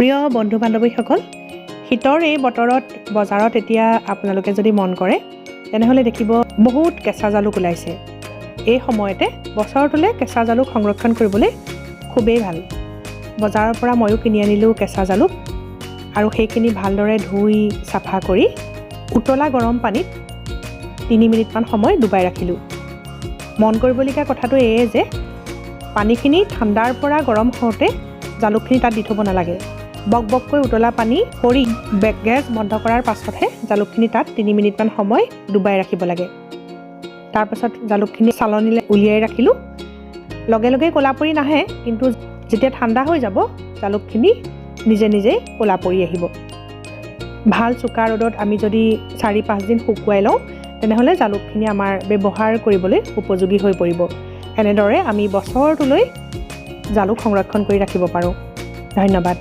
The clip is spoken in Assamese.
প্ৰিয় বন্ধু বান্ধৱীসকল, শীতৰ এই বতৰত বজাৰত এতিয়া আপোনালোকে যদি মন কৰে তেনেহ'লে দেখিব বহুত কেঁচা জালুক ওলাইছে। এই সময়তে বছৰটোলৈ কেঁচা জালুক সংৰক্ষণ কৰিবলৈ খুবেই ভাল। বজাৰৰ পৰা ময়ো কিনি আনিলোঁ কেঁচা জালুক আৰু সেইখিনি ভালদৰে ধুই চাফা কৰি উতলা গৰম পানীত 3 মিনিটমান সময় ডুবাই ৰাখিলোঁ। মন কৰিবলগীয়া কথাটো এয়ে যে পানীখিনি ঠাণ্ডাৰ পৰা গৰম হওঁতে জালুকখিনি তাত দি থ'ব নালাগে। বকবককৈ উতলা পানী কৰি গেছ বন্ধ কৰাৰ পাছতহে জালুকখিনি তাত 3 মিনিটমান সময় ডুবাই ৰাখিব লাগে। তাৰপাছত জালুকখিনি চালনীলৈ উলিয়াই ৰাখিলোঁ। লগে লগে ক'লা পৰি নাহে, কিন্তু যেতিয়া ঠাণ্ডা হৈ যাব জালুকখিনি নিজে নিজেই ক'লা পৰি আহিব। ভাল চোকা ৰ'দত আমি যদি 4-5 দিন শুকুৱাই লওঁ তেনেহ'লে জালুকখিনি আমাৰ ব্যৱহাৰ কৰিবলৈ উপযোগী হৈ পৰিব। এনেদৰে আমি বছৰটোলৈ জালুক সংৰক্ষণ কৰি ৰাখিব পাৰোঁ। ধন্যবাদ।